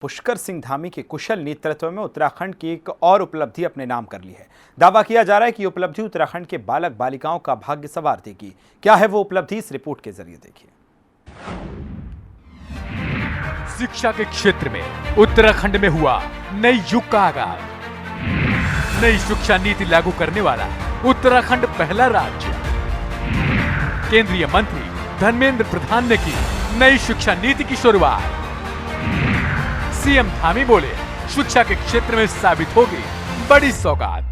पुष्कर सिंह धामी के कुशल नेतृत्व में उत्तराखंड की एक और उपलब्धि अपने नाम कर ली है। दावा किया जा रहा है कि उपलब्धि उत्तराखंड के बालक बालिकाओं का भाग्य संवार देगी। क्या है वो उपलब्धि, इस रिपोर्ट के जरिए देखिए। शिक्षा के क्षेत्र में उत्तराखंड में हुआ नई युग का आगाज। नई शिक्षा नीति लागू करने वाला उत्तराखंड पहला राज्य। केंद्रीय मंत्री धर्मेंद्र प्रधान ने की नई शिक्षा नीति की शुरुआत। सीएम धामी बोले, शिक्षा के क्षेत्र में साबित होगी बड़ी सौगात।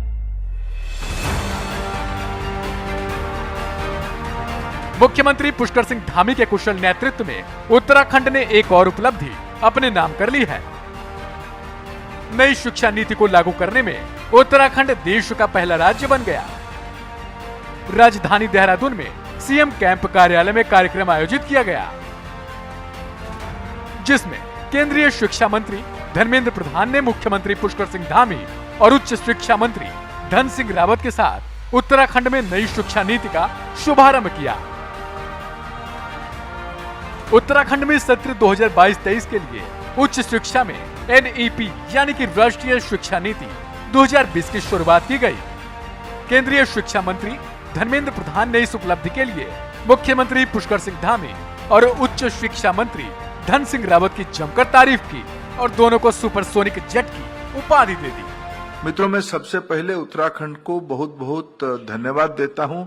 मुख्यमंत्री पुष्कर सिंह धामी के कुशल नेतृत्व में उत्तराखंड ने एक और उपलब्धि अपने नाम कर ली है। नई शिक्षा नीति को लागू करने में उत्तराखंड देश का पहला राज्य बन गया। राजधानी देहरादून में सीएम कैंप कार्यालय में कार्यक्रम आयोजित किया गया, जिसमें केंद्रीय शिक्षा मंत्री धर्मेंद्र प्रधान ने मुख्यमंत्री पुष्कर सिंह धामी और उच्च शिक्षा मंत्री धन सिंह रावत के साथ उत्तराखंड में नई शिक्षा नीति का शुभारंभ किया। उत्तराखंड में सत्र 2022-23 के लिए उच्च शिक्षा में एनईपी यानी कि राष्ट्रीय शिक्षा नीति 2020 की शुरुआत की गई। केंद्रीय शिक्षा मंत्री धर्मेंद्र प्रधान ने इस उपलब्धि के लिए मुख्यमंत्री पुष्कर सिंह धामी और उच्च शिक्षा मंत्री धन सिंह रावत की जमकर तारीफ की और दोनों को सुपरसोनिक जेट की उपाधि दे दी। मित्रों, मैं सबसे पहले उत्तराखंड को बहुत बहुत धन्यवाद देता हूं।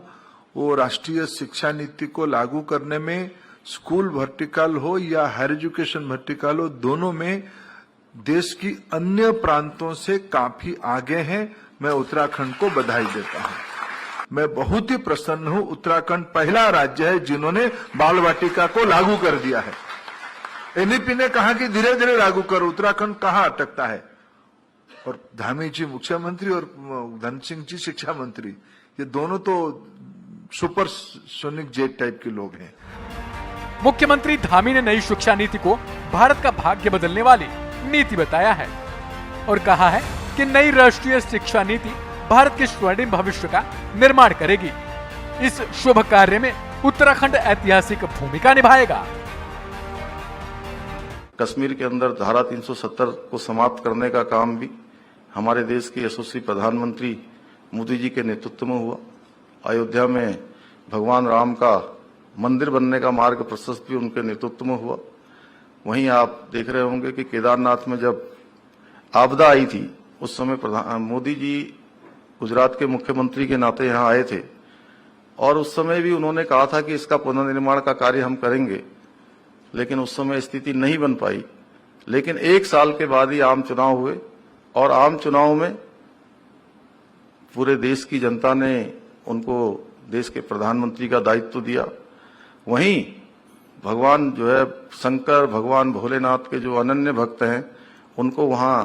वो राष्ट्रीय शिक्षा नीति को लागू करने में स्कूल वर्टिकल हो या हायर एजुकेशन वर्टिकल हो, दोनों में देश की अन्य प्रांतों से काफी आगे हैं। मैं उत्तराखंड को बधाई देता हूं। मैं बहुत ही प्रसन्न हूं। उत्तराखंड पहला राज्य है जिन्होंने बाल वाटिका को लागू कर दिया है। एनईपी ने कहा कि धीरे धीरे लागू करो, उत्तराखंड कहां अटकता है। और धामी जी मुख्यमंत्री और धन सिंह जी शिक्षा मंत्री, ये दोनों तो सुपर सोनिक जेट टाइप के लोग हैं। मुख्यमंत्री धामी ने नई शिक्षा नीति को भारत का भाग्य बदलने वाली नीति बताया है और कहा है कि नई राष्ट्रीय शिक्षा नीति भारत के स्वर्णिम भविष्य का निर्माण करेगी। इस शुभ कार्य में उत्तराखंड ऐतिहासिक भूमिका निभाएगा। कश्मीर के अंदर धारा 370 को समाप्त करने का काम भी हमारे देश के यशस्वी प्रधानमंत्री मोदी जी के नेतृत्व में हुआ। अयोध्या में भगवान राम का मंदिर बनने का मार्ग प्रशस्त भी उनके नेतृत्व में हुआ। वहीं आप देख रहे होंगे कि केदारनाथ में जब आपदा आई थी, उस समय मोदी जी गुजरात के मुख्यमंत्री के नाते यहाँ आए थे और उस समय भी उन्होंने कहा था कि इसका पुनर्निर्माण का कार्य हम करेंगे, लेकिन उस समय स्थिति नहीं बन पाई। लेकिन एक साल के बाद ही आम चुनाव हुए और आम चुनाव में पूरे देश की जनता ने उनको देश के प्रधानमंत्री का दायित्व दिया। वहीं भगवान जो है शंकर, भगवान भोलेनाथ के जो अनन्य भक्त हैं, उनको वहां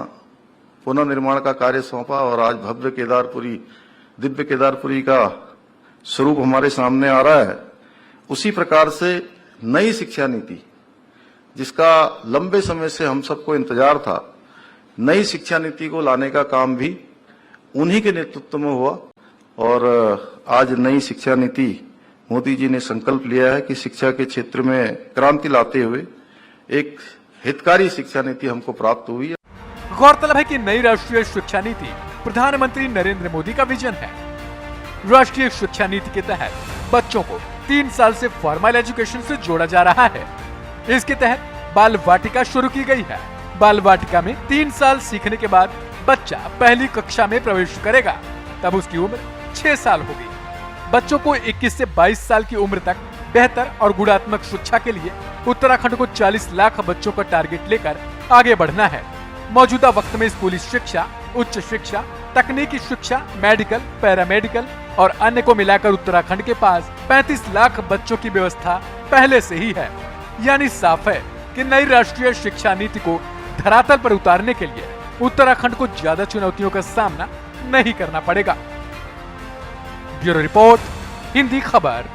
पुनर्निर्माण का कार्य सौंपा और आज भव्य केदारपुरी, दिव्य केदारपुरी का स्वरूप हमारे सामने आ रहा है। उसी प्रकार से नई शिक्षा नीति, जिसका लंबे समय से हम सबको इंतजार था, नई शिक्षा नीति को लाने का काम भी उन्हीं के नेतृत्व में हुआ और आज नई शिक्षा नीति मोदी जी ने संकल्प लिया है कि शिक्षा के क्षेत्र में क्रांति लाते हुए एक हितकारी शिक्षा नीति हमको प्राप्त हुई है। गौरतलब है कि नई राष्ट्रीय शिक्षा नीति प्रधानमंत्री नरेंद्र मोदी का विजन है। राष्ट्रीय शिक्षा नीति के तहत बच्चों को 3 साल से फॉर्मल एजुकेशन से जोड़ा जा रहा है। इसके तहत बाल वाटिका शुरू की गई है। बाल वाटिका में 3 साल सीखने के बाद बच्चा पहली कक्षा में प्रवेश करेगा, तब उसकी उम्र 6 साल होगी। बच्चों को 21 से 22 साल की उम्र तक बेहतर और गुणात्मक शिक्षा के लिए उत्तराखंड को 40 लाख बच्चों का टारगेट लेकर आगे बढ़ना है। मौजूदा वक्त में स्कूली शिक्षा, उच्च शिक्षा, तकनीकी शिक्षा, मेडिकल, पैरामेडिकल और अन्य को मिलाकर उत्तराखंड के पास 35 लाख बच्चों की व्यवस्था पहले से ही है। यानी साफ है कि नई राष्ट्रीय शिक्षा नीति को धरातल पर उतारने के लिए उत्तराखंड को ज्यादा चुनौतियों का सामना नहीं करना पड़ेगा। ब्यूरो रिपोर्ट, हिंदी खबर।